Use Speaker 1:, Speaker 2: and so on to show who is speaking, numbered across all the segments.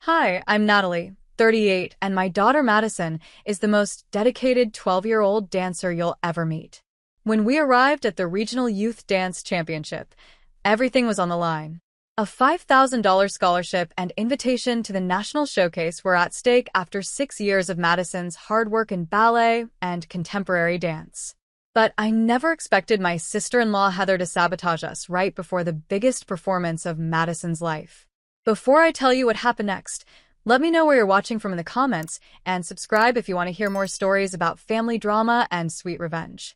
Speaker 1: Hi, I'm Natalie, 38, and my daughter Madison is the most dedicated 12-year-old dancer you'll ever meet. When we arrived at the Regional Youth Dance Championship, everything was on the line. A $5,000 scholarship and invitation to the national showcase were at stake after 6 years of Madison's hard work in ballet and contemporary dance. But I never expected my sister-in-law Heather to sabotage us right before the biggest performance of Madison's life. Before I tell you what happened next, let me know where you're watching from in the comments and subscribe if you want to hear more stories about family drama and sweet revenge.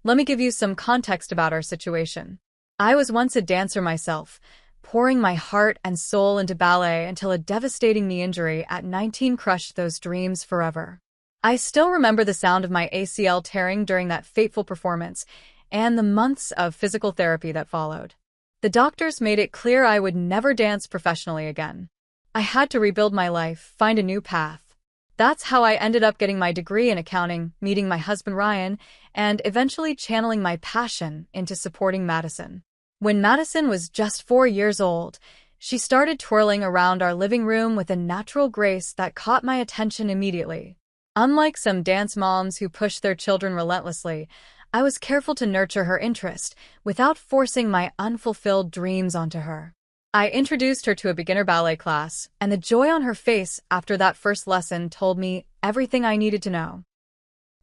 Speaker 1: Let me give you some context about our situation. I was once a dancer myself, pouring my heart and soul into ballet until a devastating knee injury at 19 crushed those dreams forever. I still remember the sound of my ACL tearing during that fateful performance and the months of physical therapy that followed. The doctors made it clear I would never dance professionally again. I had to rebuild my life, find a new path. That's how I ended up getting my degree in accounting, meeting my husband Ryan, and eventually channeling my passion into supporting Madison. When Madison was just 4 years old, she started twirling around our living room with a natural grace that caught my attention immediately. Unlike some dance moms who push their children relentlessly, I was careful to nurture her interest without forcing my unfulfilled dreams onto her. I introduced her to a beginner ballet class, and the joy on her face after that first lesson told me everything I needed to know.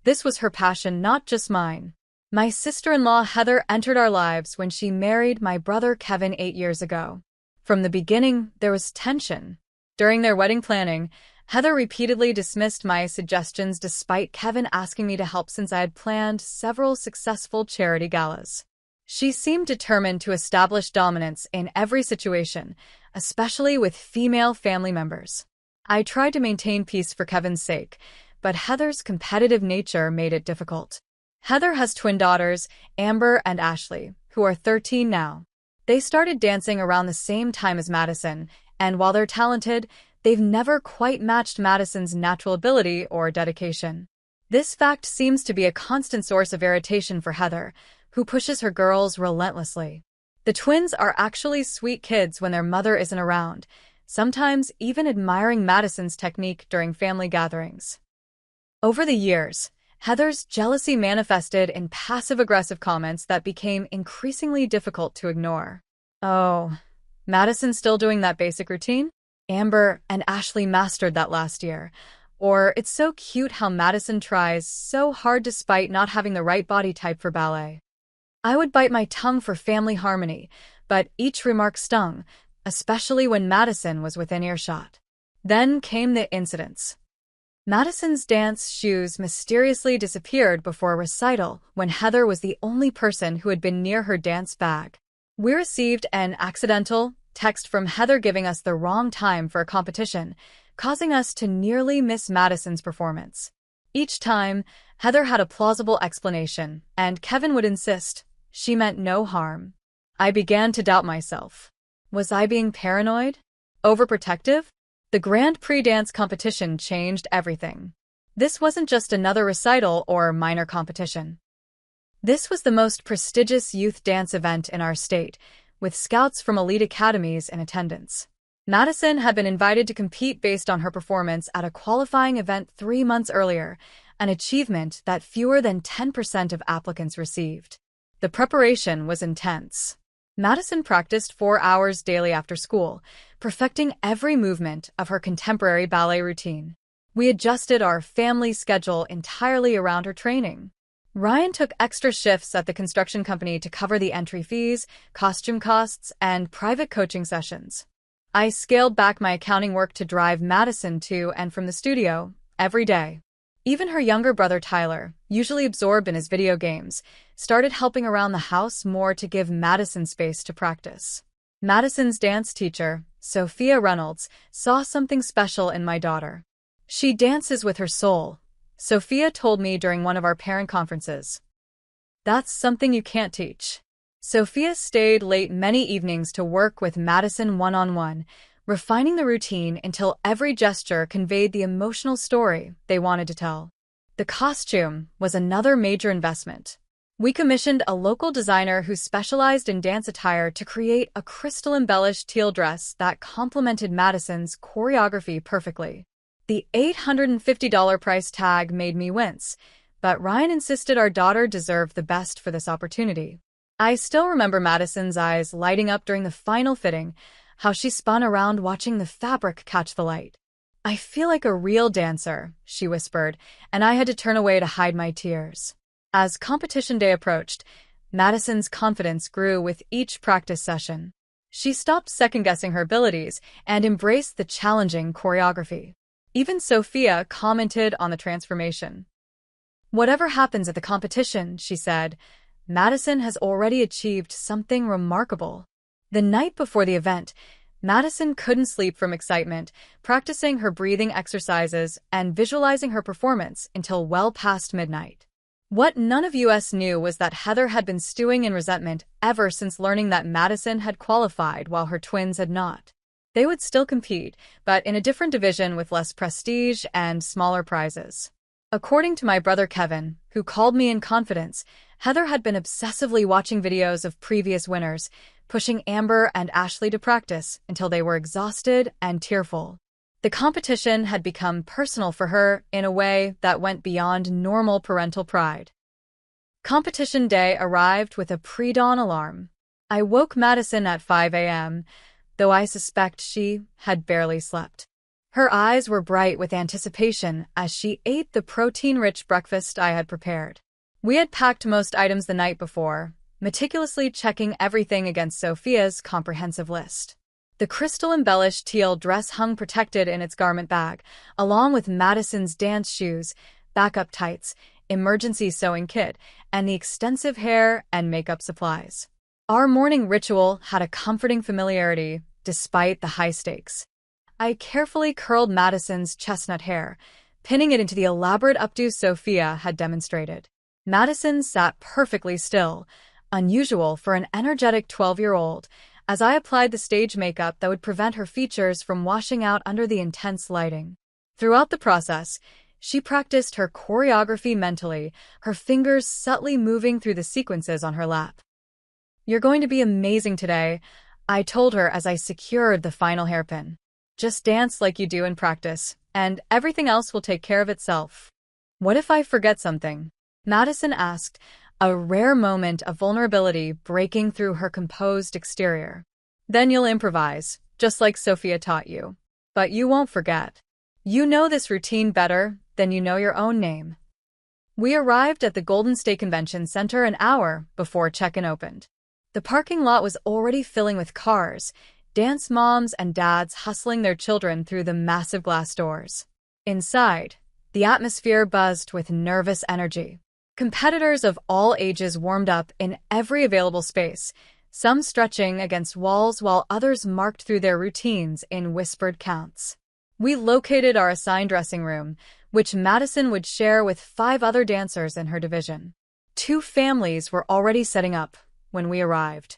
Speaker 1: This was her passion, not just mine. My sister-in-law Heather entered our lives when she married my brother Kevin 8 years ago. From the beginning, there was tension. During their wedding planning, Heather repeatedly dismissed my suggestions despite Kevin asking me to help since I had planned several successful charity galas. She seemed determined to establish dominance in every situation, especially with female family members. I tried to maintain peace for Kevin's sake, but Heather's competitive nature made it difficult. Heather has twin daughters, Amber and Ashley, who are 13 now. They started dancing around the same time as Madison, and while they're talented, they've never quite matched Madison's natural ability or dedication. This fact seems to be a constant source of irritation for Heather, who pushes her girls relentlessly. The twins are actually sweet kids when their mother isn't around, sometimes even admiring Madison's technique during family gatherings. Over the years, Heather's jealousy manifested in passive-aggressive comments that became increasingly difficult to ignore. Oh, Madison's still doing that basic routine? Amber and Ashley mastered that last year. Or, it's so cute how Madison tries so hard despite not having the right body type for ballet. I would bite my tongue for family harmony, but each remark stung, especially when Madison was within earshot. Then came the incidents. Madison's dance shoes mysteriously disappeared before a recital when Heather was the only person who had been near her dance bag. We received an accidental text from Heather giving us the wrong time for a competition, causing us to nearly miss Madison's performance. Each time, Heather had a plausible explanation, and Kevin would insist she meant no harm. I began to doubt myself. Was I being paranoid? Overprotective? The Grand Prix dance competition changed everything. This wasn't just another recital or minor competition. This was the most prestigious youth dance event in our state, with scouts from elite academies in attendance. Madison had been invited to compete based on her performance at a qualifying event 3 months earlier, an achievement that fewer than 10% of applicants received. The preparation was intense. Madison practiced 4 hours daily after school, perfecting every movement of her contemporary ballet routine. We adjusted our family schedule entirely around her training. Ryan took extra shifts at the construction company to cover the entry fees, costume costs, and private coaching sessions. I scaled back my accounting work to drive Madison to and from the studio every day. Even her younger brother Tyler, usually absorbed in his video games, started helping around the house more to give Madison space to practice. Madison's dance teacher, Sophia Reynolds, saw something special in my daughter. She dances with her soul, Sophia told me during one of our parent conferences. That's something you can't teach. Sophia stayed late many evenings to work with Madison one-on-one, refining the routine until every gesture conveyed the emotional story they wanted to tell. The costume was another major investment. We commissioned a local designer who specialized in dance attire to create a crystal-embellished teal dress that complemented Madison's choreography perfectly. The $850 price tag made me wince, but Ryan insisted our daughter deserved the best for this opportunity. I still remember Madison's eyes lighting up during the final fitting, how she spun around watching the fabric catch the light. "I feel like a real dancer," she whispered, and I had to turn away to hide my tears. As competition day approached, Madison's confidence grew with each practice session. She stopped second-guessing her abilities and embraced the challenging choreography. Even Sophia commented on the transformation. "Whatever happens at the competition," she said, "Madison has already achieved something remarkable." The night before the event, Madison couldn't sleep from excitement, practicing her breathing exercises and visualizing her performance until well past midnight. What none of us knew was that Heather had been stewing in resentment ever since learning that Madison had qualified while her twins had not. They would still compete, but in a different division with less prestige and smaller prizes. According to my brother Kevin, who called me in confidence, Heather had been obsessively watching videos of previous winners, pushing Amber and Ashley to practice until they were exhausted and tearful. The competition had become personal for her in a way that went beyond normal parental pride. Competition day arrived with a pre-dawn alarm. I woke Madison at 5 a.m., though I suspect she had barely slept. Her eyes were bright with anticipation as she ate the protein-rich breakfast I had prepared. We had packed most items the night before, meticulously checking everything against Sophia's comprehensive list. The crystal-embellished teal dress hung protected in its garment bag, along with Madison's dance shoes, backup tights, emergency sewing kit, and the extensive hair and makeup supplies. Our morning ritual had a comforting familiarity, despite the high stakes. I carefully curled Madison's chestnut hair, pinning it into the elaborate updo Sophia had demonstrated. Madison sat perfectly still, unusual for an energetic 12-year-old, as I applied the stage makeup that would prevent her features from washing out under the intense lighting. Throughout the process, she practiced her choreography mentally, her fingers subtly moving through the sequences on her lap. "You're going to be amazing today," I told her as I secured the final hairpin. "Just dance like you do in practice, and everything else will take care of itself." "What if I forget something?" Madison asked, a rare moment of vulnerability breaking through her composed exterior. "Then you'll improvise, just like Sophia taught you. But you won't forget. You know this routine better than you know your own name." We arrived at the Golden State Convention Center an hour before check-in opened. The parking lot was already filling with cars, dance moms and dads hustling their children through the massive glass doors. Inside, the atmosphere buzzed with nervous energy. Competitors of all ages warmed up in every available space, some stretching against walls while others marked through their routines in whispered counts. We located our assigned dressing room, which Madison would share with 5 other dancers in her division. 2 families were already setting up when we arrived.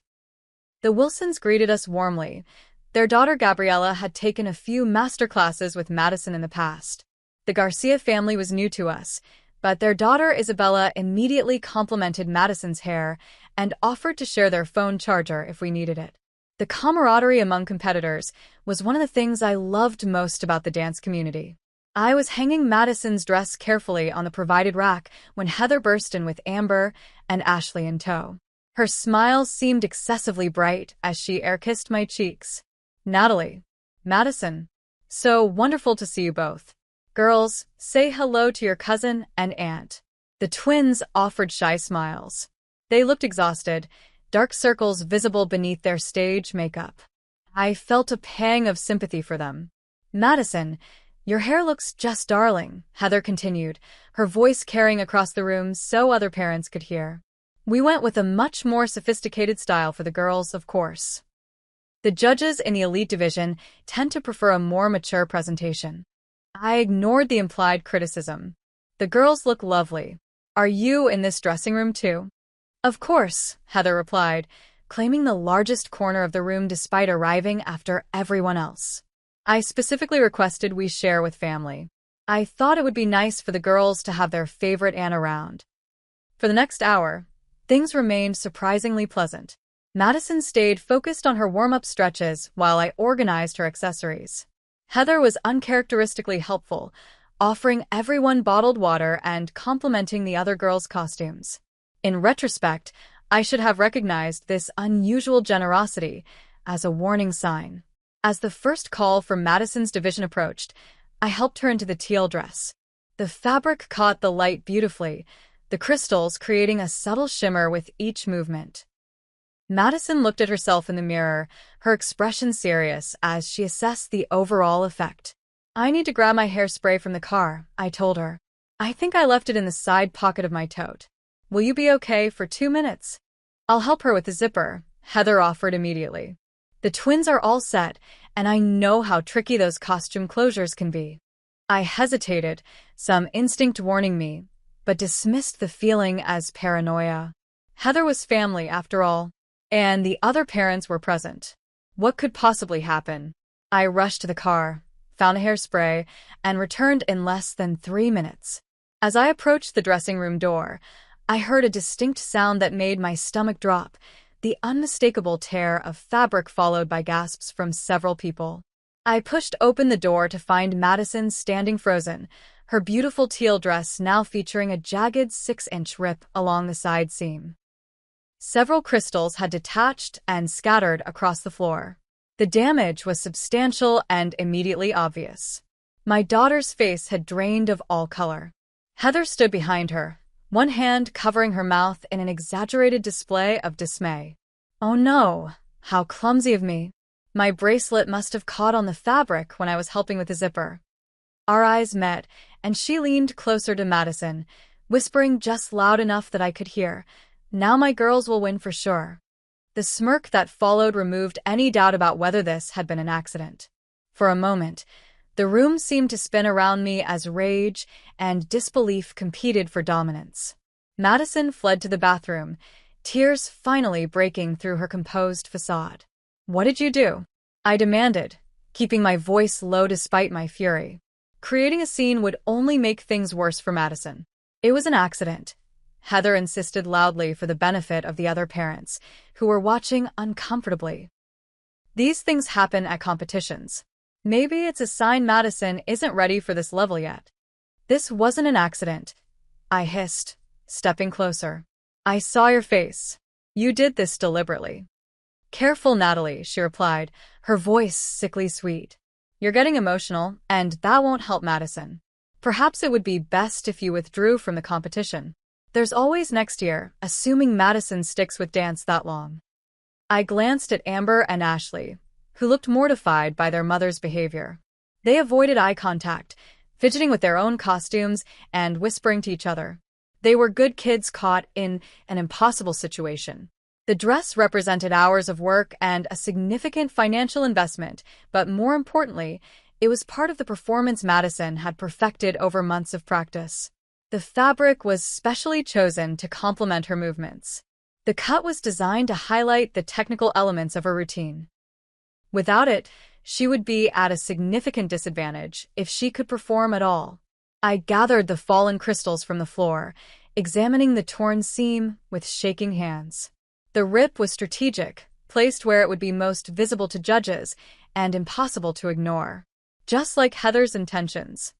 Speaker 1: The Wilsons greeted us warmly. Their daughter Gabriella had taken a few master classes with Madison in the past. The Garcia family was new to us, but their daughter Isabella immediately complimented Madison's hair and offered to share their phone charger if we needed it. The camaraderie among competitors was one of the things I loved most about the dance community. I was hanging Madison's dress carefully on the provided rack when Heather burst in with Amber and Ashley in tow. Her smile seemed excessively bright as she air-kissed my cheeks. "Natalie, Madison, so wonderful to see you both. Girls, say hello to your cousin and aunt." The twins offered shy smiles. They looked exhausted, dark circles visible beneath their stage makeup. I felt a pang of sympathy for them. "Madison, your hair looks just darling," Heather continued, her voice carrying across the room so other parents could hear. We went with a much more sophisticated style for the girls, of course. The judges in the elite division tend to prefer a more mature presentation. I ignored the implied criticism. "The girls look lovely. Are you in this dressing room too?" "Of course," Heather replied, claiming the largest corner of the room despite arriving after everyone else. "I specifically requested we share with family. I thought it would be nice for the girls to have their favorite aunt around." For the next hour, Things remained surprisingly pleasant. Madison stayed focused on her warm-up stretches while I organized her accessories. Heather was uncharacteristically helpful, offering everyone bottled water and complimenting the other girls' costumes. In retrospect, I should have recognized this unusual generosity as a warning sign. As the first call from Madison's division approached, I helped her into the teal dress. The fabric caught the light beautifully, the crystals creating a subtle shimmer with each movement. Madison looked at herself in the mirror, her expression serious as she assessed the overall effect. "I need to grab my hairspray from the car," I told her. "I think I left it in the side pocket of my tote. Will you be okay for 2 minutes?" "I'll help her with the zipper," Heather offered immediately. The twins are all set, and I know how tricky those costume closures can be. I hesitated, some instinct warning me, but dismissed the feeling as paranoia. Heather was family, after all, and the other parents were present. What could possibly happen? I rushed to the car, found a hairspray, and returned in less than 3 minutes. As I approached the dressing room door, I heard a distinct sound that made my stomach drop, the unmistakable tear of fabric followed by gasps from several people. I pushed open the door to find Madison standing frozen, her beautiful teal dress now featuring a jagged 6-inch rip along the side seam. Several crystals had detached and scattered across the floor. The damage was substantial and immediately obvious. My daughter's face had drained of all color. Heather stood behind her, one hand covering her mouth in an exaggerated display of dismay. "Oh no, how clumsy of me. My bracelet must have caught on the fabric when I was helping with the zipper." Our eyes met, and she leaned closer to Madison, whispering just loud enough that I could hear, "Now my girls will win for sure." The smirk that followed removed any doubt about whether this had been an accident. For a moment, the room seemed to spin around me as rage and disbelief competed for dominance. Madison fled to the bathroom, tears finally breaking through her composed facade. "What did you do?" I demanded, keeping my voice low despite my fury. Creating a scene would only make things worse for Madison. "It was an accident," Heather insisted loudly for the benefit of the other parents, who were watching uncomfortably. "These things happen at competitions. Maybe it's a sign Madison isn't ready for this level yet." "This wasn't an accident," I hissed, stepping closer. "I saw your face. You did this deliberately." "Careful, Natalie," she replied, her voice sickly sweet. "You're getting emotional, and that won't help Madison. Perhaps it would be best if you withdrew from the competition. There's always next year, assuming Madison sticks with dance that long." I glanced at Amber and Ashley, who looked mortified by their mother's behavior. They avoided eye contact, fidgeting with their own costumes and whispering to each other. They were good kids caught in an impossible situation. The dress represented hours of work and a significant financial investment, but more importantly, it was part of the performance Madison had perfected over months of practice. The fabric was specially chosen to complement her movements. The cut was designed to highlight the technical elements of her routine. Without it, she would be at a significant disadvantage if she could perform at all. I gathered the fallen crystals from the floor, examining the torn seam with shaking hands. The rip was strategic, placed where it would be most visible to judges and impossible to ignore. Just like Heather's intentions.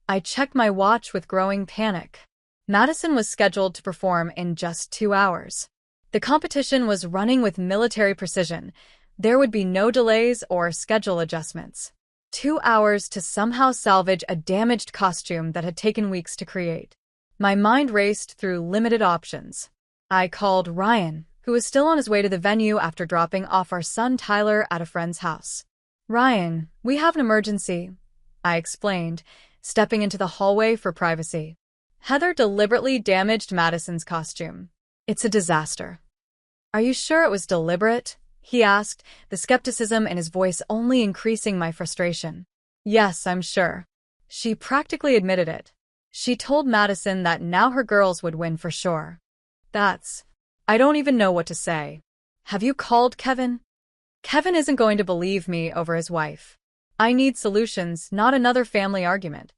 Speaker 1: I checked my watch with growing panic. Madison was scheduled to perform in just 2 hours. The competition was running with military precision. There would be no delays or schedule adjustments. 2 hours to somehow salvage a damaged costume that had taken weeks to create. My mind raced through limited options. I called Ryan, who was still on his way to the venue after dropping off our son Tyler at a friend's house. "Ryan, we have an emergency," I explained, stepping into the hallway for privacy. "Heather deliberately damaged Madison's costume. It's a disaster." "Are you sure it was deliberate?" he asked, the skepticism in his voice only increasing my frustration. "Yes, I'm sure." She practically admitted it. She told Madison that now her girls would win for sure. I don't even know what to say. "Have you called Kevin?" "Kevin isn't going to believe me over his wife. I need solutions, not another family argument.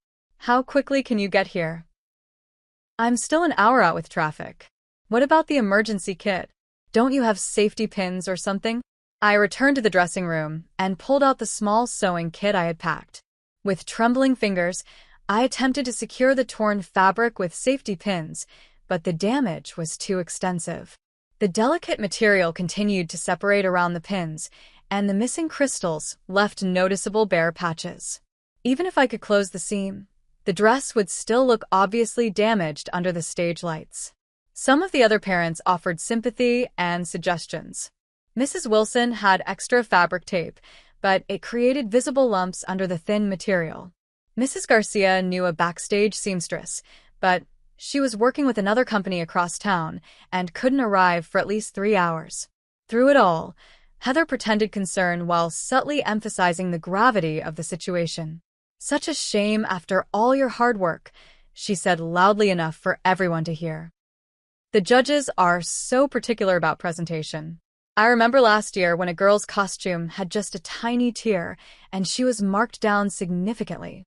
Speaker 1: How quickly can you get here?" "I'm still an hour out with traffic." What about the emergency kit? Don't you have safety pins or something? I returned to the dressing room and pulled out the small sewing kit I had packed. With trembling fingers, I attempted to secure the torn fabric with safety pins, but the damage was too extensive. The delicate material continued to separate around the pins, and the missing crystals left noticeable bare patches. Even if I could close the seam, the dress would still look obviously damaged under the stage lights. Some of the other parents offered sympathy and suggestions. Mrs. Wilson had extra fabric tape, but it created visible lumps under the thin material. Mrs. Garcia knew a backstage seamstress, but she was working with another company across town and couldn't arrive for at least 3 hours. Through it all, Heather pretended concern while subtly emphasizing the gravity of the situation. "Such a shame after all your hard work," she said loudly enough for everyone to hear. The judges are so particular about presentation. I remember last year when a girl's costume had just a tiny tear and she was marked down significantly.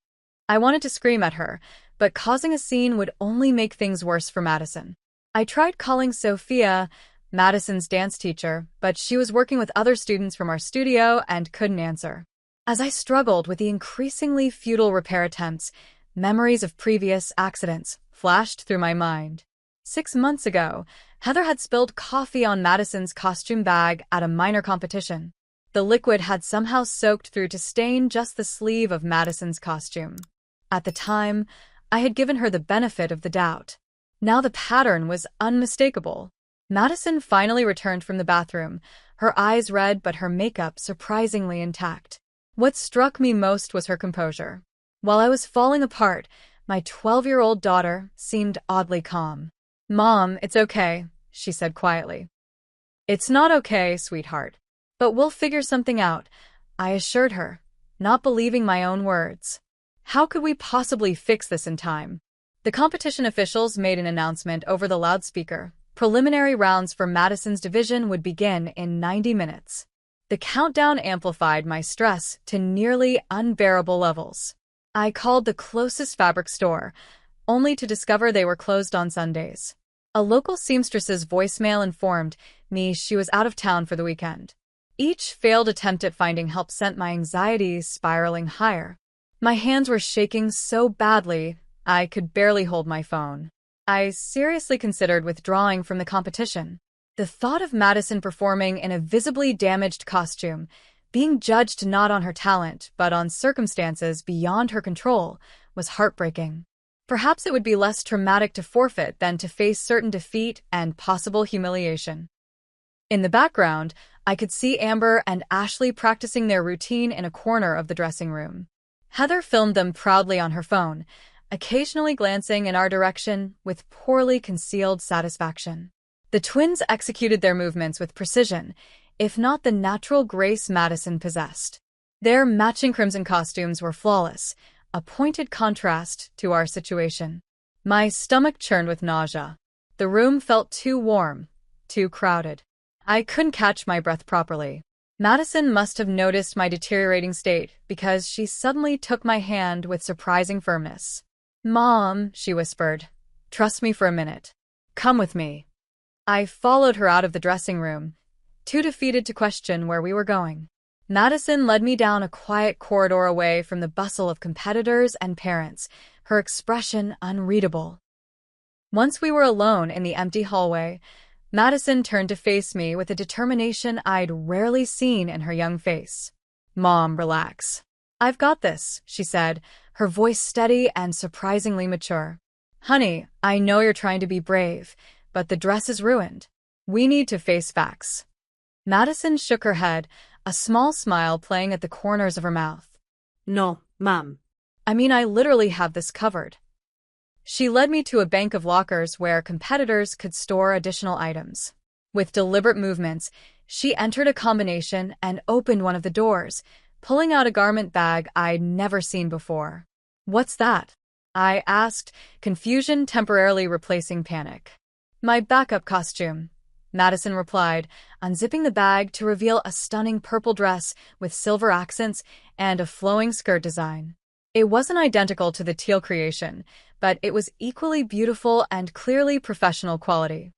Speaker 1: I wanted to scream at her, but causing a scene would only make things worse for Madison. I tried calling Sophia, Madison's dance teacher, but she was working with other students from our studio and couldn't answer. As I struggled with the increasingly futile repair attempts, memories of previous accidents flashed through my mind. 6 months ago, Heather had spilled coffee on Madison's costume bag at a minor competition. The liquid had somehow soaked through to stain just the sleeve of Madison's costume. At the time, I had given her the benefit of the doubt. Now the pattern was unmistakable. Madison finally returned from the bathroom, her eyes red but her makeup surprisingly intact. What struck me most was her composure. While I was falling apart, my 12-year-old daughter seemed oddly calm. "Mom, it's okay," she said quietly. "It's not okay, sweetheart. But we'll figure something out," I assured her, not believing my own words. How could we possibly fix this in time? The competition officials made an announcement over the loudspeaker. Preliminary rounds for Madison's division would begin in 90 minutes. The countdown amplified my stress to nearly unbearable levels. I called the closest fabric store, only to discover they were closed on Sundays. A local seamstress's voicemail informed me she was out of town for the weekend. Each failed attempt at finding help sent my anxiety spiraling higher. My hands were shaking so badly, I could barely hold my phone. I seriously considered withdrawing from the competition. The thought of Madison performing in a visibly damaged costume, being judged not on her talent but on circumstances beyond her control, was heartbreaking. Perhaps it would be less traumatic to forfeit than to face certain defeat and possible humiliation. In the background, I could see Amber and Ashley practicing their routine in a corner of the dressing room. Heather filmed them proudly on her phone, occasionally glancing in our direction with poorly concealed satisfaction. The twins executed their movements with precision, if not the natural grace Madison possessed. Their matching crimson costumes were flawless, a pointed contrast to our situation. My stomach churned with nausea. The room felt too warm, too crowded. I couldn't catch my breath properly. Madison must have noticed my deteriorating state because she suddenly took my hand with surprising firmness. "Mom," she whispered, "trust me for a minute. Come with me." I followed her out of the dressing room, too defeated to question where we were going. Madison led me down a quiet corridor away from the bustle of competitors and parents, her expression unreadable. Once we were alone in the empty hallway, Madison turned to face me with a determination I'd rarely seen in her young face. "Mom, relax. I've got this," she said, her voice steady and surprisingly mature. "Honey, I know you're trying to be brave, but the dress is ruined. We need to face facts." Madison shook her head, a small smile playing at the corners of her mouth.
Speaker 2: "No, Mom.
Speaker 1: I mean, I literally have this covered." She led me to a bank of lockers where competitors could store additional items. With deliberate movements, she entered a combination and opened one of the doors, pulling out a garment bag I'd never seen before. "What's that?" I asked, confusion temporarily replacing panic. "My backup costume," Madison replied, unzipping the bag to reveal a stunning purple dress with silver accents and a flowing skirt design. It wasn't identical to the teal creation, but it was equally beautiful and clearly professional quality.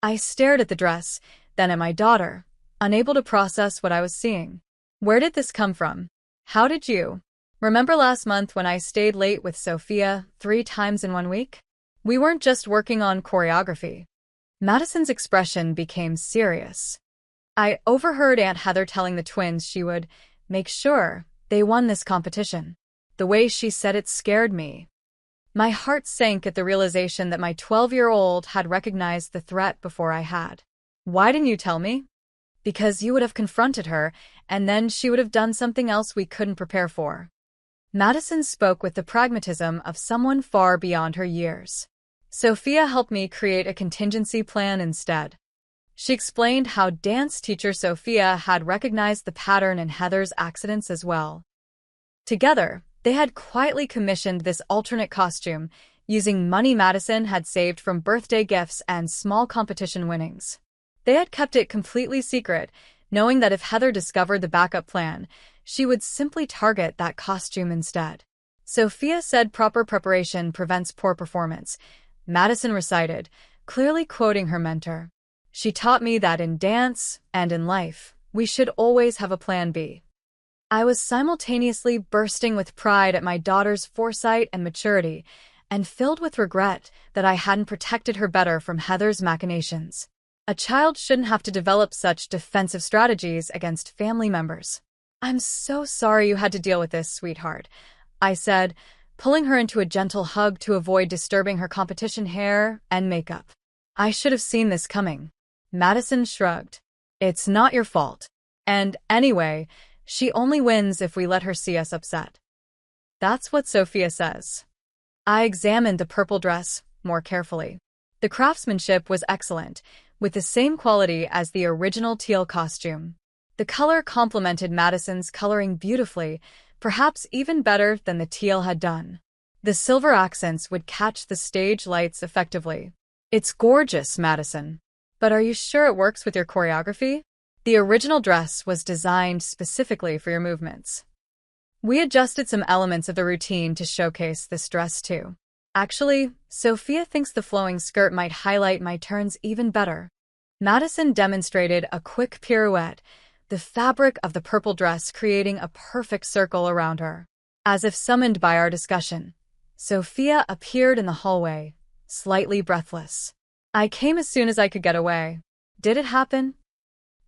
Speaker 1: I stared at the dress, then at my daughter, unable to process what I was seeing. Where did this come from? How did you? Remember last month when I stayed late with Sophia 3 times in 1 week? We weren't just working on choreography. Madison's expression became serious. I overheard Aunt Heather telling the twins she would make sure they won this competition. The way she said it scared me. My heart sank at the realization that my 12-year-old had recognized the threat before I had. Why didn't you tell me? Because you would have confronted her, and then she would have done something else we couldn't prepare for. Madison spoke with the pragmatism of someone far beyond her years. Sophia helped me create a contingency plan instead. She explained how dance teacher Sophia had recognized the pattern in Heather's accidents as well. Together, they had quietly commissioned this alternate costume, using money Madison had saved from birthday gifts and small competition winnings. They had kept it completely secret, knowing that if Heather discovered the backup plan, she would simply target that costume instead. Sophia said proper preparation prevents poor performance. Madison recited, clearly quoting her mentor. She taught me that in dance and in life, we should always have a plan B. I was simultaneously bursting with pride at my daughter's foresight and maturity, and filled with regret that I hadn't protected her better from Heather's machinations. A child shouldn't have to develop such defensive strategies against family members. I'm so sorry you had to deal with this, sweetheart, I said, pulling her into a gentle hug to avoid disturbing her competition hair and makeup. I should have seen this coming. Madison shrugged. It's not your fault. And anyway, she only wins if we let her see us upset. That's what Sophia says. I examined the purple dress more carefully. The craftsmanship was excellent, with the same quality as the original teal costume. The color complemented Madison's coloring beautifully, perhaps even better than the teal had done. The silver accents would catch the stage lights effectively. It's gorgeous, Madison. But are you sure it works with your choreography? The original dress was designed specifically for your movements. We adjusted some elements of the routine to showcase this dress too. Actually, Sophia thinks the flowing skirt might highlight my turns even better. Madison demonstrated a quick pirouette, the fabric of the purple dress creating a perfect circle around her. As if summoned by our discussion, Sophia appeared in the hallway, slightly breathless. I came as soon as I could get away. Did it happen?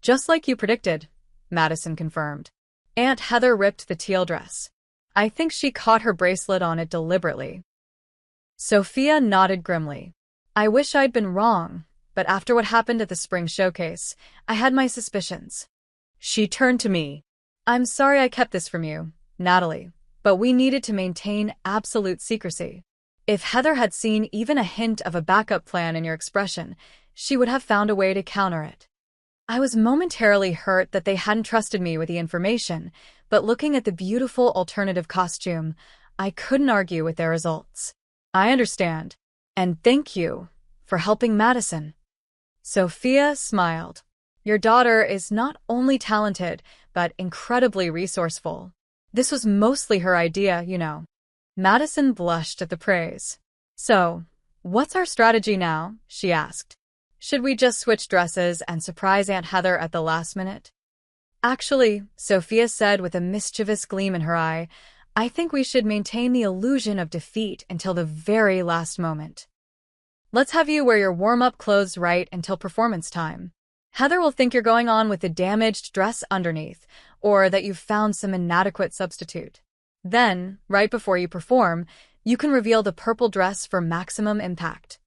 Speaker 1: Just like you predicted, Madison confirmed. Aunt Heather ripped the teal dress. I think she caught her bracelet on it deliberately. Sophia nodded grimly. I wish I'd been wrong, but after what happened at the spring showcase, I had my suspicions. She turned to me. I'm sorry I kept this from you, Natalie, but we needed to maintain absolute secrecy. If Heather had seen even a hint of a backup plan in your expression, she would have found a way to counter it. I was momentarily hurt that they hadn't trusted me with the information, but looking at the beautiful alternative costume, I couldn't argue with their results. I understand. And thank you for helping Madison. Sophia smiled. Your daughter is not only talented, but incredibly resourceful. This was mostly her idea, you know. Madison blushed at the praise. So, what's our strategy now? She asked. Should we just switch dresses and surprise Aunt Heather at the last minute? Actually, Sophia said with a mischievous gleam in her eye, I think we should maintain the illusion of defeat until the very last moment. Let's have you wear your warm-up clothes right until performance time. Heather will think you're going on with the damaged dress underneath, or that you've found some inadequate substitute. Then, right before you perform, you can reveal the purple dress for maximum impact.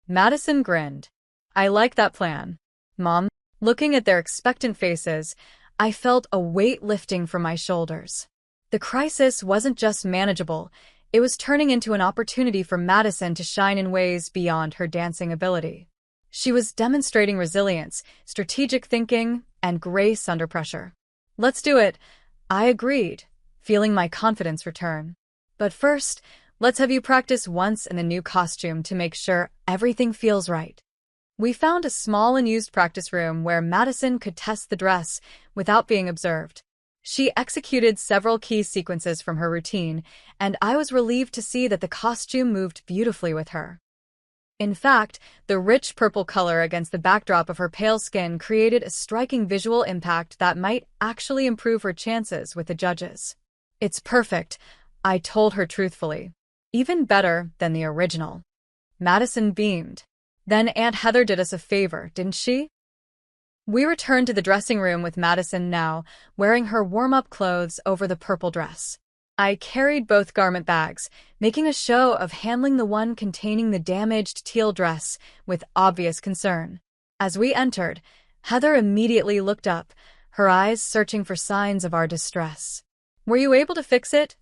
Speaker 1: Madison grinned. I like that plan. Mom, looking at their expectant faces, I felt a weight lifting from my shoulders. The crisis wasn't just manageable, it was turning into an opportunity for Madison to shine in ways beyond her dancing ability. She was demonstrating resilience, strategic thinking, and grace under pressure. Let's do it, I agreed, feeling my confidence return. But first, let's have you practice once in the new costume to make sure everything feels right. We found a small unused practice room where Madison could test the dress without being observed. She executed several key sequences from her routine, and I was relieved to see that the costume moved beautifully with her. In fact, the rich purple color against the backdrop of her pale skin created a striking visual impact that might actually improve her chances with the judges. "It's perfect," I told her truthfully. "Even better than the original." Madison beamed. "Then Aunt Heather did us a favor, didn't she?" We returned to the dressing room with Madison now, wearing her warm-up clothes over the purple dress. I carried both garment bags, making a show of handling the one containing the damaged teal dress with obvious concern. As we entered, Heather immediately looked up, her eyes searching for signs of our distress. "Were you able to fix it?"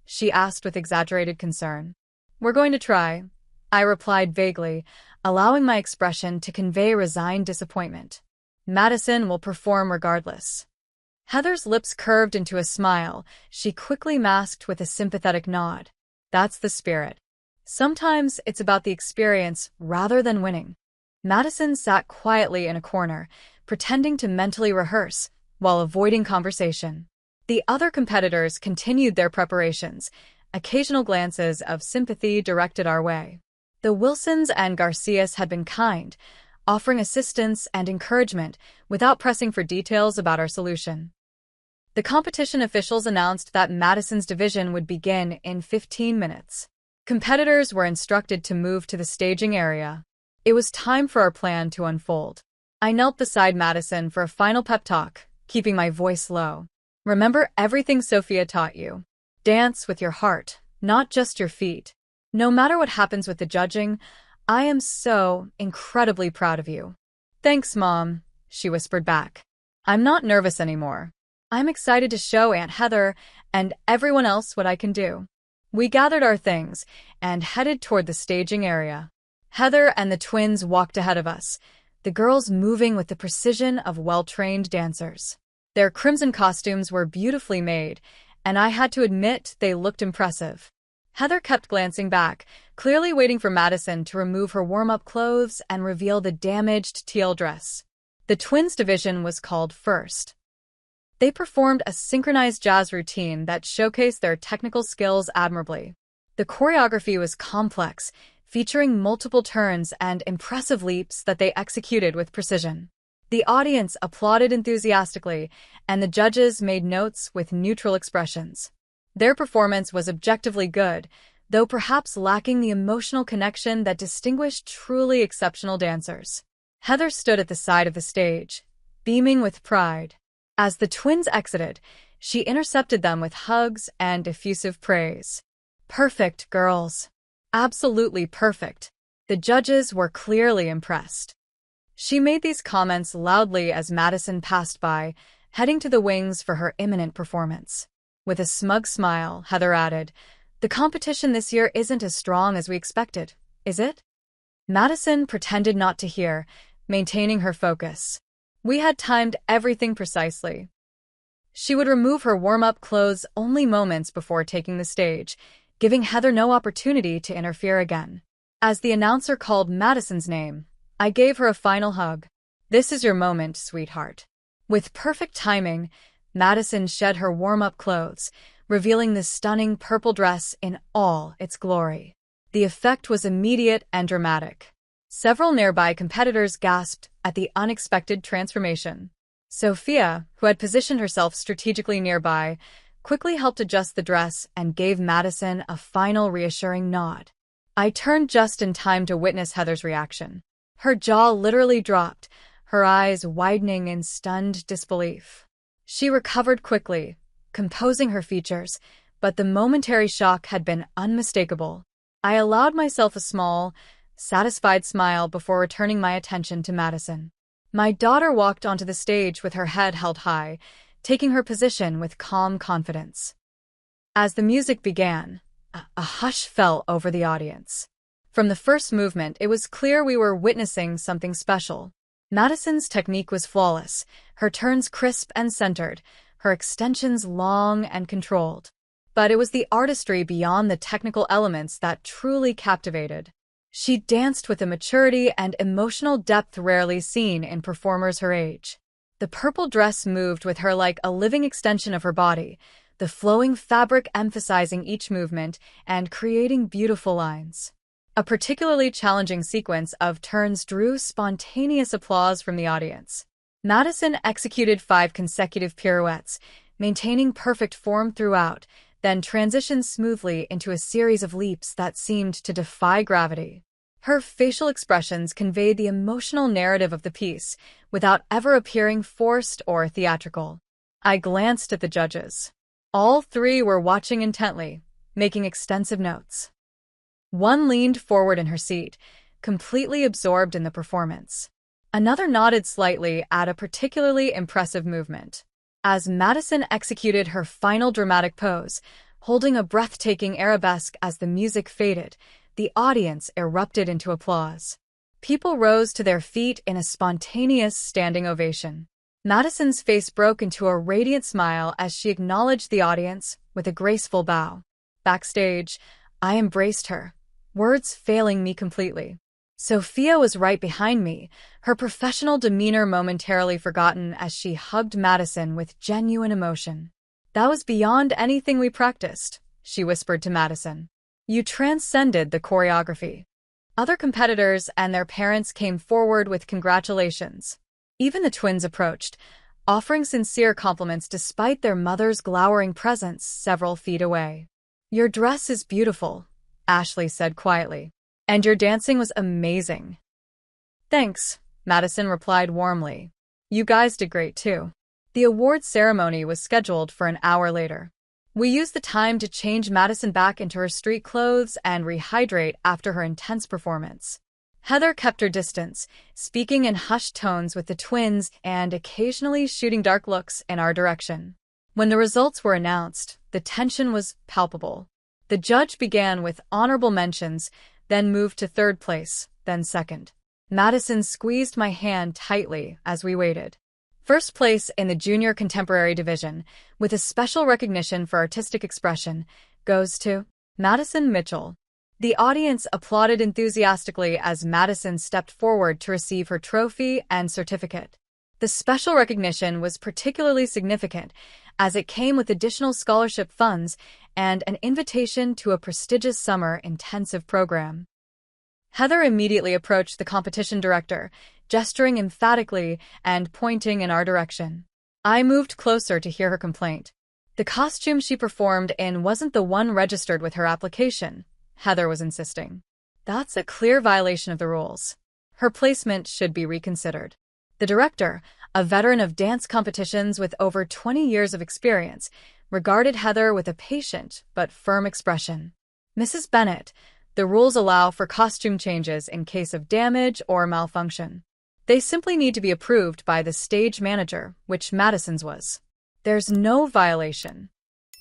Speaker 1: she asked with exaggerated concern. "We're going to try," I replied vaguely, allowing my expression to convey resigned disappointment. "Madison will perform regardless." Heather's lips curved into a smile, she quickly masked with a sympathetic nod. "That's the spirit. Sometimes it's about the experience rather than winning." Madison sat quietly in a corner, pretending to mentally rehearse, while avoiding conversation. The other competitors continued their preparations, occasional glances of sympathy directed our way. The Wilsons and Garcias had been kind, offering assistance and encouragement without pressing for details about our solution. The competition officials announced that Madison's division would begin in 15 minutes. Competitors were instructed to move to the staging area. It was time for our plan to unfold. I knelt beside Madison for a final pep talk, keeping my voice low. "Remember everything Sophia taught you. Dance with your heart, not just your feet. No matter what happens with the judging, I am so incredibly proud of you." "Thanks, Mom," she whispered back. "I'm not nervous anymore. I'm excited to show Aunt Heather and everyone else what I can do." We gathered our things and headed toward the staging area. Heather and the twins walked ahead of us, the girls moving with the precision of well-trained dancers. Their crimson costumes were beautifully made, and I had to admit they looked impressive. Heather kept glancing back, clearly waiting for Madison to remove her warm-up clothes and reveal the damaged teal dress. The twins' division was called first. They performed a synchronized jazz routine that showcased their technical skills admirably. The choreography was complex, featuring multiple turns and impressive leaps that they executed with precision. The audience applauded enthusiastically, and the judges made notes with neutral expressions. Their performance was objectively good, though perhaps lacking the emotional connection that distinguished truly exceptional dancers. Heather stood at the side of the stage, beaming with pride. As the twins exited, she intercepted them with hugs and effusive praise. "Perfect, girls. Absolutely perfect." The judges were clearly impressed. She made these comments loudly as Madison passed by, heading to the wings for her imminent performance. With a smug smile, Heather added, "The competition this year isn't as strong as we expected, is it?" Madison pretended not to hear, maintaining her focus. We had timed everything precisely. She would remove her warm-up clothes only moments before taking the stage, giving Heather no opportunity to interfere again. As the announcer called Madison's name, I gave her a final hug. "This is your moment, sweetheart." With perfect timing, Madison shed her warm-up clothes, revealing the stunning purple dress in all its glory. The effect was immediate and dramatic. Several nearby competitors gasped at the unexpected transformation. Sophia, who had positioned herself strategically nearby, quickly helped adjust the dress and gave Madison a final reassuring nod. I turned just in time to witness Heather's reaction. Her jaw literally dropped, her eyes widening in stunned disbelief. She recovered quickly, composing her features, but the momentary shock had been unmistakable. I allowed myself a small, satisfied smile before returning my attention to Madison. My daughter walked onto the stage with her head held high, taking her position with calm confidence. As the music began, a hush fell over the audience. From the first movement, it was clear we were witnessing something special. Madison's technique was flawless, her turns crisp and centered, her extensions long and controlled. But it was the artistry beyond the technical elements that truly captivated. She danced with a maturity and emotional depth rarely seen in performers her age. The purple dress moved with her like a living extension of her body, the flowing fabric emphasizing each movement and creating beautiful lines. A particularly challenging sequence of turns drew spontaneous applause from the audience. Madison executed 5 consecutive pirouettes, maintaining perfect form throughout, then transitioned smoothly into a series of leaps that seemed to defy gravity. Her facial expressions conveyed the emotional narrative of the piece, without ever appearing forced or theatrical. I glanced at the judges. All 3 were watching intently, making extensive notes. One leaned forward in her seat, completely absorbed in the performance. Another nodded slightly at a particularly impressive movement. As Madison executed her final dramatic pose, holding a breathtaking arabesque as the music faded, the audience erupted into applause. People rose to their feet in a spontaneous standing ovation. Madison's face broke into a radiant smile as she acknowledged the audience with a graceful bow. Backstage, I embraced her, words failing me completely. Sophia was right behind me, her professional demeanor momentarily forgotten as she hugged Madison with genuine emotion. That was beyond anything we practiced, she whispered to Madison. You transcended the choreography. Other competitors and their parents came forward with congratulations. Even the twins approached, offering sincere compliments despite their mother's glowering presence several feet away. Your dress is beautiful, Ashley said quietly. And your dancing was amazing. Thanks, Madison replied warmly. You guys did great too. The awards ceremony was scheduled for an hour later. We used the time to change Madison back into her street clothes and rehydrate after her intense performance. Heather kept her distance, speaking in hushed tones with the twins and occasionally shooting dark looks in our direction. When the results were announced, the tension was palpable. The judge began with honorable mentions, then moved to 3rd place, then 2nd. Madison squeezed my hand tightly as we waited. 1st place in the Junior Contemporary Division, with a special recognition for artistic expression, goes to Madison Mitchell. The audience applauded enthusiastically as Madison stepped forward to receive her trophy and certificate. The special recognition was particularly significant, as it came with additional scholarship funds and an invitation to a prestigious summer intensive program. Heather immediately approached the competition director, gesturing emphatically and pointing in our direction. I moved closer to hear her complaint. The costume she performed in wasn't the one registered with her application, Heather was insisting. That's a clear violation of the rules. Her placement should be reconsidered. The director, a veteran of dance competitions with over 20 years of experience, regarded Heather with a patient but firm expression. Mrs. Bennett, the rules allow for costume changes in case of damage or malfunction. They simply need to be approved by the stage manager, which Madison's was. There's no violation.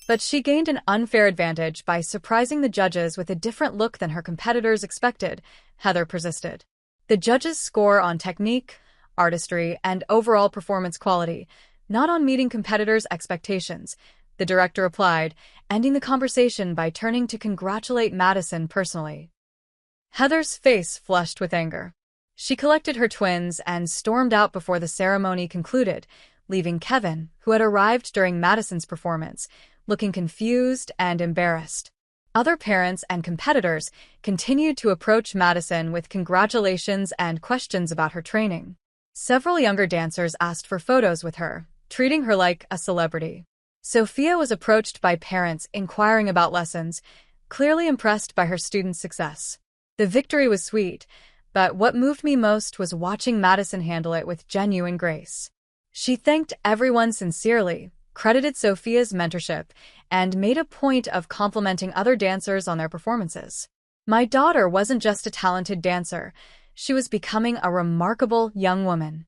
Speaker 1: But she gained an unfair advantage by surprising the judges with a different look than her competitors expected, Heather persisted. The judges score on technique, artistry, and overall performance quality, not on meeting competitors' expectations, the director replied, ending the conversation by turning to congratulate Madison personally. Heather's face flushed with anger. She collected her twins and stormed out before the ceremony concluded, leaving Kevin, who had arrived during Madison's performance, looking confused and embarrassed. Other parents and competitors continued to approach Madison with congratulations and questions about her training. Several younger dancers asked for photos with her, treating her like a celebrity. Sophia was approached by parents inquiring about lessons, clearly impressed by her students' success. The victory was sweet, but what moved me most was watching Madison handle it with genuine grace. She thanked everyone sincerely, credited Sophia's mentorship, and made a point of complimenting other dancers on their performances. My daughter wasn't just a talented dancer, she was becoming a remarkable young woman.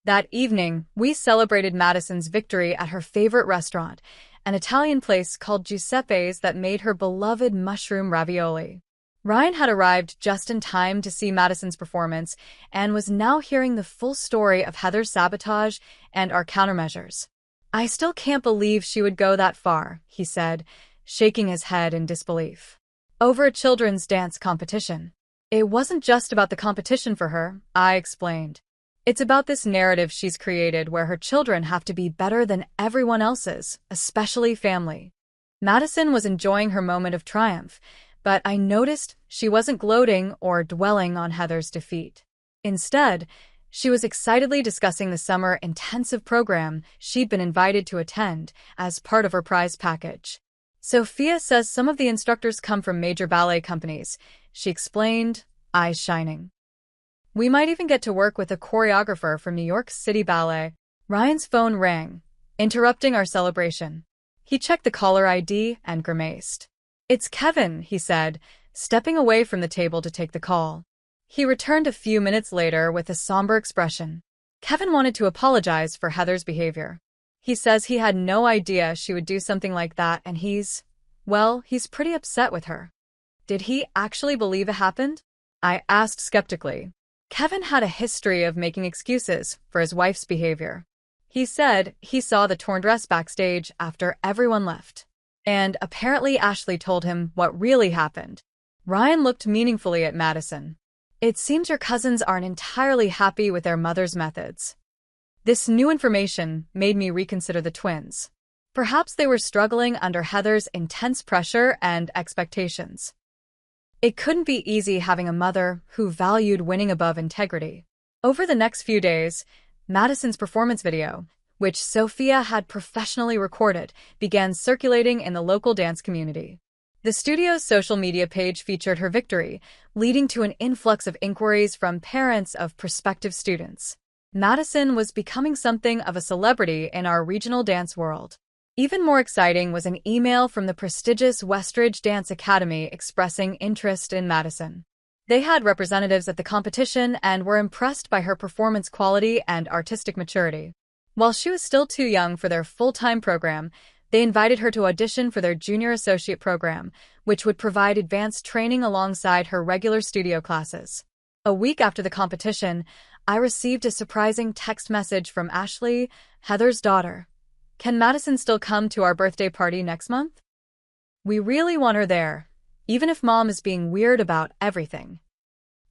Speaker 1: That evening, we celebrated Madison's victory at her favorite restaurant, an Italian place called Giuseppe's that made her beloved mushroom ravioli. Ryan had arrived just in time to see Madison's performance and was now hearing the full story of Heather's sabotage and our countermeasures. I still can't believe she would go that far, he said, shaking his head in disbelief. Over a children's dance competition. It wasn't just about the competition for her, I explained. It's about this narrative she's created where her children have to be better than everyone else's, especially family. Madison was enjoying her moment of triumph, But I noticed she wasn't gloating or dwelling on Heather's defeat. Instead, she was excitedly discussing the summer intensive program she'd been invited to attend as part of her prize package. Sophia says some of the instructors come from major ballet companies, she explained, eyes shining. We might even get to work with a choreographer from New York City Ballet. Ryan's phone rang, interrupting our celebration. He checked the caller ID and grimaced. It's Kevin, he said, stepping away from the table to take the call. He returned a few minutes later with a somber expression. Kevin wanted to apologize for Heather's behavior. He says he had no idea she would do something like that and he's pretty upset with her. Did he actually believe it happened? I asked skeptically. Kevin had a history of making excuses for his wife's behavior. He said he saw the torn dress backstage after everyone left. And apparently Ashley told him what really happened. Ryan looked meaningfully at Madison. It seems your cousins aren't entirely happy with their mother's methods. This new information made me reconsider the twins. Perhaps they were struggling under Heather's intense pressure and expectations. It couldn't be easy having a mother who valued winning above integrity. Over the next few days, Madison's performance video, which Sophia had professionally recorded, began circulating in the local dance community. The studio's social media page featured her victory, leading to an influx of inquiries from parents of prospective students. Madison was becoming something of a celebrity in our regional dance world. Even more exciting was an email from the prestigious Westridge Dance Academy expressing interest in Madison. They had representatives at the competition and were impressed by her performance quality and artistic maturity. While she was still too young for their full-time program, they invited her to audition for their junior associate program, which would provide advanced training alongside her regular studio classes. A week after the competition, I received a surprising text message from Ashley, Heather's daughter. Can Madison still come to our birthday party next month? We really want her there, even if Mom is being weird about everything.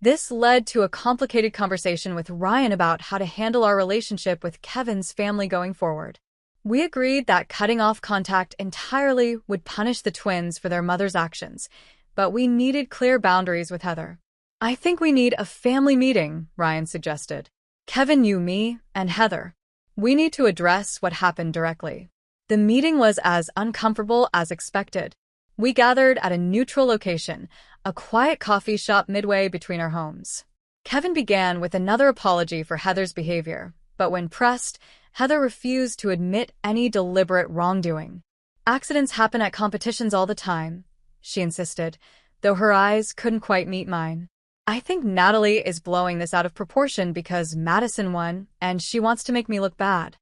Speaker 1: This led to a complicated conversation with Ryan about how to handle our relationship with Kevin's family going forward. We agreed that cutting off contact entirely would punish the twins for their mother's actions, but we needed clear boundaries with Heather. I think we need a family meeting, Ryan suggested. Kevin, you, me, and Heather. We need to address what happened directly. The meeting was as uncomfortable as expected. We gathered at a neutral location, a quiet coffee shop midway between our homes. Kevin began with another apology for Heather's behavior, but when pressed, Heather refused to admit any deliberate wrongdoing. Accidents happen at competitions all the time, she insisted, though her eyes couldn't quite meet mine. I think Natalie is blowing this out of proportion because Madison won, and she wants to make me look bad.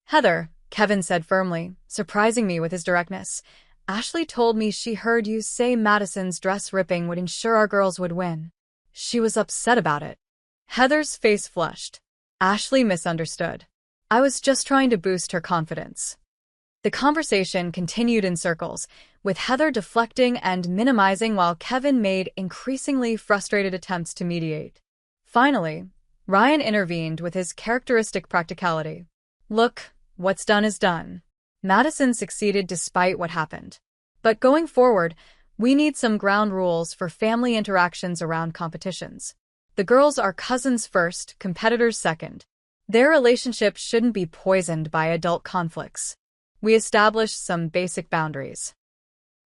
Speaker 1: Heather, Kevin said firmly, surprising me with his directness. Ashley told me she heard you say Madison's dress ripping would ensure our girls would win. She was upset about it. Heather's face flushed. Ashley misunderstood. I was just trying to boost her confidence. The conversation continued in circles, with Heather deflecting and minimizing while Kevin made increasingly frustrated attempts to mediate. Finally, Ryan intervened with his characteristic practicality. Look, what's done is done. Madison succeeded despite what happened. But going forward, we need some ground rules for family interactions around competitions. The girls are cousins first, competitors second. Their relationship shouldn't be poisoned by adult conflicts. We established some basic boundaries.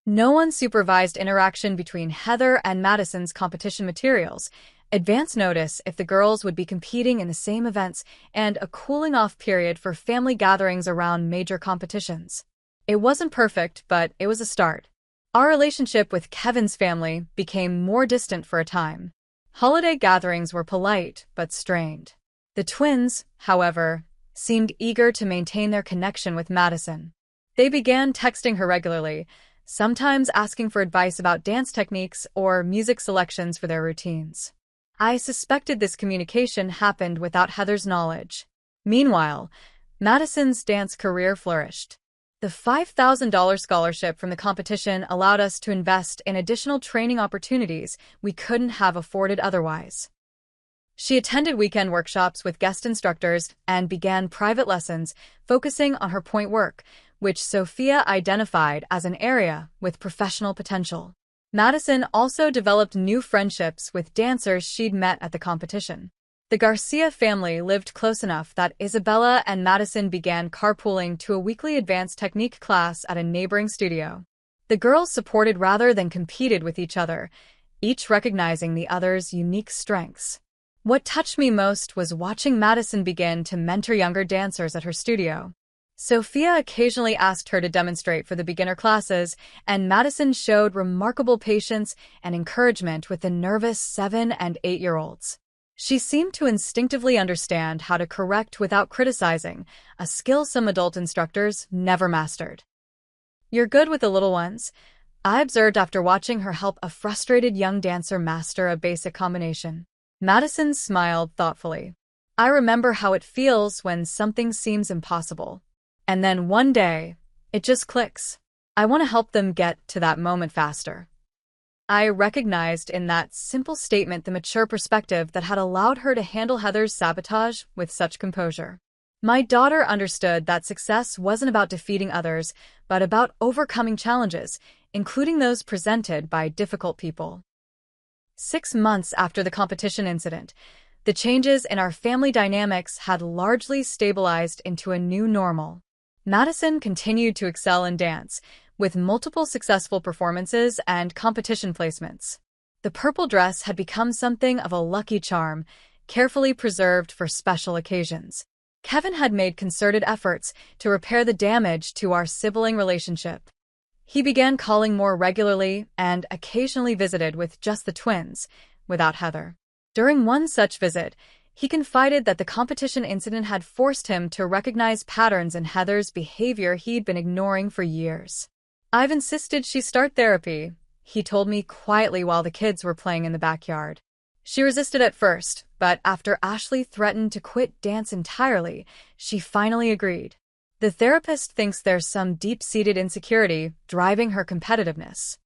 Speaker 1: No unsupervised interaction between Heather and Madison's competition materials, advance notice if the girls would be competing in the same events, and a cooling-off period for family gatherings around major competitions. It wasn't perfect, but it was a start. Our relationship with Kevin's family became more distant for a time. Holiday gatherings were polite but strained. The twins, however, seemed eager to maintain their connection with Madison. They began texting her regularly, sometimes asking for advice about dance techniques or music selections for their routines. I suspected this communication happened without Heather's knowledge. Meanwhile, Madison's dance career flourished. The $5,000 scholarship from the competition allowed us to invest in additional training opportunities we couldn't have afforded otherwise. She attended weekend workshops with guest instructors and began private lessons focusing on her point work, which Sophia identified as an area with professional potential. Madison also developed new friendships with dancers she'd met at the competition. The Garcia family lived close enough that Isabella and Madison began carpooling to a weekly advanced technique class at a neighboring studio. The girls supported rather than competed with each other, each recognizing the other's unique strengths. What touched me most was watching Madison begin to mentor younger dancers at her studio. Sophia occasionally asked her to demonstrate for the beginner classes, and Madison showed remarkable patience and encouragement with the nervous 7- and 8-year-olds. She seemed to instinctively understand how to correct without criticizing, a skill some adult instructors never mastered. "You're good with the little ones," I observed after watching her help a frustrated young dancer master a basic combination. Madison smiled thoughtfully. "I remember how it feels when something seems impossible. And then one day, it just clicks. I want to help them get to that moment faster." I recognized in that simple statement the mature perspective that had allowed her to handle Heather's sabotage with such composure. My daughter understood that success wasn't about defeating others, but about overcoming challenges, including those presented by difficult people. 6 months after the competition incident, the changes in our family dynamics had largely stabilized into a new normal. Madison continued to excel in dance, with multiple successful performances and competition placements. The purple dress had become something of a lucky charm, carefully preserved for special occasions. Kevin had made concerted efforts to repair the damage to our sibling relationship. He began calling more regularly and occasionally visited with just the twins, without Heather. During one such visit, he confided that the competition incident had forced him to recognize patterns in Heather's behavior he'd been ignoring for years. "I've insisted she start therapy," he told me quietly while the kids were playing in the backyard. She resisted at first, but after Ashley threatened to quit dance entirely, she finally agreed. The therapist thinks there's some deep-seated insecurity driving her competitiveness.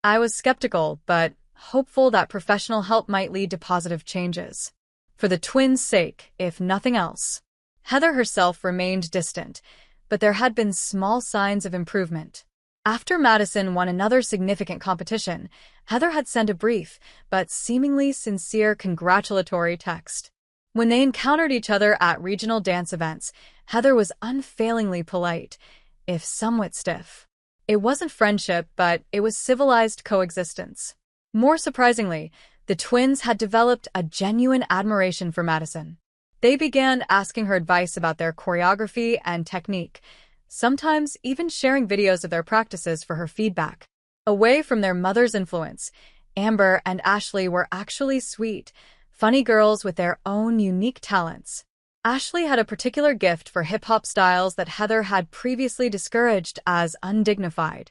Speaker 1: I was skeptical, but hopeful that professional help might lead to positive changes. For the twins' sake, if nothing else. Heather herself remained distant, but there had been small signs of improvement. After Madison won another significant competition, Heather had sent a brief, but seemingly sincere congratulatory text. When they encountered each other at regional dance events, Heather was unfailingly polite, if somewhat stiff. It wasn't friendship, but it was civilized coexistence. More surprisingly, the twins had developed a genuine admiration for Madison. They began asking her advice about their choreography and technique, sometimes even sharing videos of their practices for her feedback. Away from their mother's influence, Amber and Ashley were actually sweet, funny girls with their own unique talents. Ashley had a particular gift for hip-hop styles that Heather had previously discouraged as undignified.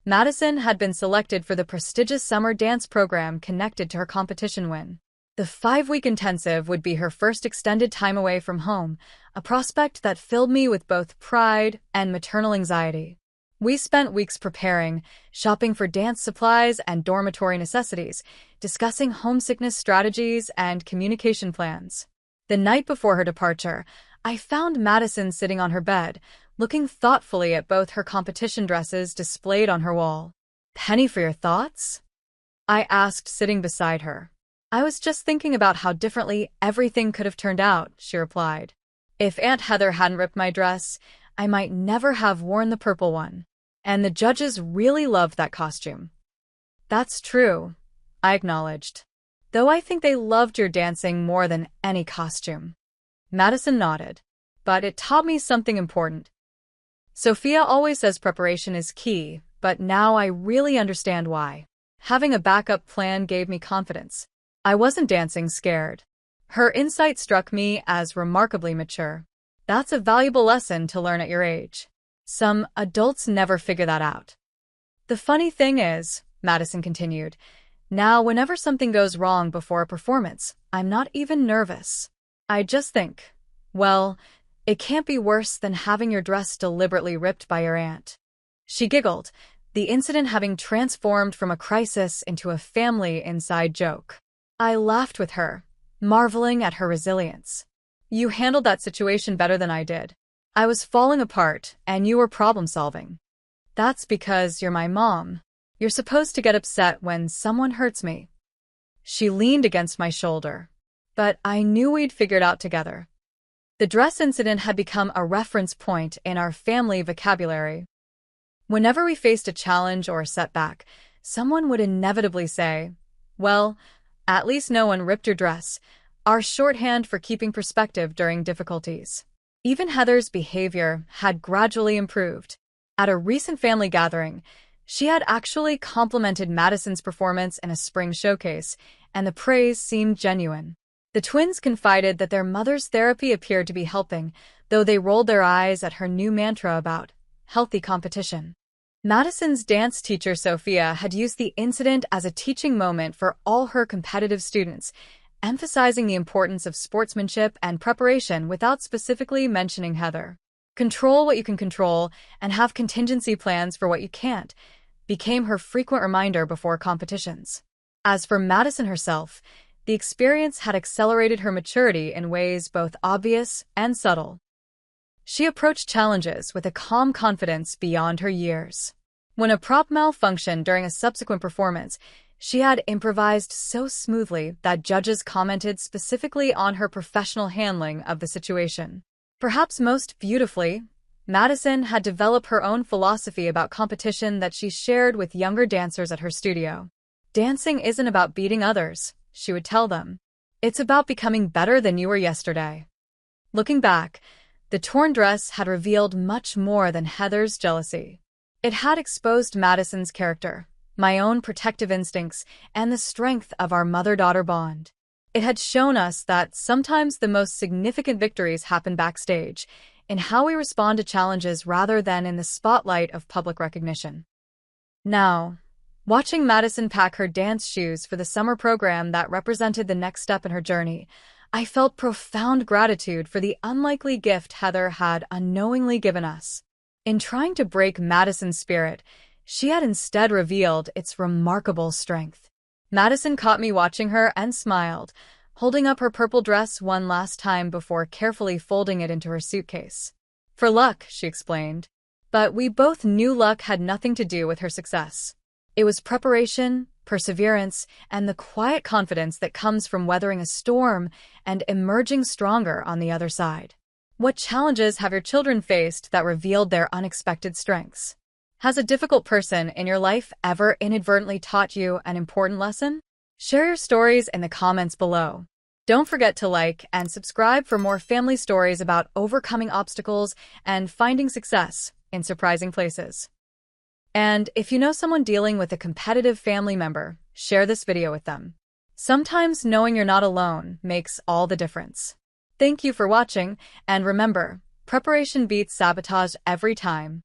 Speaker 1: Madison had been selected for the prestigious summer dance program connected to her competition win. The 5-week intensive would be her first extended time away from home, a prospect that filled me with both pride and maternal anxiety. We spent weeks preparing, shopping for dance supplies and dormitory necessities, discussing homesickness strategies and communication plans. The night before her departure, I found Madison sitting on her bed, looking thoughtfully at both her competition dresses displayed on her wall. "Penny for your thoughts?" I asked, sitting beside her. "I was just thinking about how differently everything could have turned out," she replied. "If Aunt Heather hadn't ripped my dress, I might never have worn the purple one. And the judges really loved that costume." "That's true," I acknowledged. "Though I think they loved your dancing more than any costume." Madison nodded. "But it taught me something important. Sophia always says preparation is key, but now I really understand why. Having a backup plan gave me confidence. I wasn't dancing scared." Her insight struck me as remarkably mature. That's a valuable lesson to learn at your age. Some adults never figure that out. "The funny thing is," Madison continued, "now whenever something goes wrong before a performance, I'm not even nervous. I just think, well, it can't be worse than having your dress deliberately ripped by your aunt." She giggled, the incident having transformed from a crisis into a family inside joke. I laughed with her, marveling at her resilience. "You handled that situation better than I did. I was falling apart, and you were problem-solving." "That's because you're my mom," You're supposed to get upset when someone hurts me. She leaned against my shoulder. But I knew we'd figured out together. The dress incident had become a reference point in our family vocabulary. Whenever we faced a challenge or a setback, someone would inevitably say, "Well, at least no one ripped your dress," our shorthand for keeping perspective during difficulties. Even Heather's behavior had gradually improved. At a recent family gathering, she had actually complimented Madison's performance in a spring showcase, and the praise seemed genuine. The twins confided that their mother's therapy appeared to be helping, though they rolled their eyes at her new mantra about healthy competition. Madison's dance teacher, Sophia, had used the incident as a teaching moment for all her competitive students, emphasizing the importance of sportsmanship and preparation without specifically mentioning Heather. Control what you can control and have contingency plans for what you can't became her frequent reminder before competitions. As for Madison herself, the experience had accelerated her maturity in ways both obvious and subtle. She approached challenges with a calm confidence beyond her years. When a prop malfunctioned during a subsequent performance, she had improvised so smoothly that judges commented specifically on her professional handling of the situation. Perhaps most beautifully, Madison had developed her own philosophy about competition that she shared with younger dancers at her studio. "Dancing isn't about beating others," she would tell them. "It's about becoming better than you were yesterday." Looking back, the torn dress had revealed much more than Heather's jealousy. It had exposed Madison's character, my own protective instincts, and the strength of our mother-daughter bond. It had shown us that sometimes the most significant victories happen backstage, in how we respond to challenges rather than in the spotlight of public recognition. Now, watching Madison pack her dance shoes for the summer program that represented the next step in her journey, I felt profound gratitude for the unlikely gift Heather had unknowingly given us. In trying to break Madison's spirit, she had instead revealed its remarkable strength. Madison caught me watching her and smiled, holding up her purple dress one last time before carefully folding it into her suitcase. "For luck," she explained. But we both knew luck had nothing to do with her success. It was preparation, perseverance, and the quiet confidence that comes from weathering a storm and emerging stronger on the other side. What challenges have your children faced that revealed their unexpected strengths? Has a difficult person in your life ever inadvertently taught you an important lesson? Share your stories in the comments below. Don't forget to like and subscribe for more family stories about overcoming obstacles and finding success in surprising places. And if you know someone dealing with a competitive family member, share this video with them. Sometimes knowing you're not alone makes all the difference. Thank you for watching, and remember, preparation beats sabotage every time.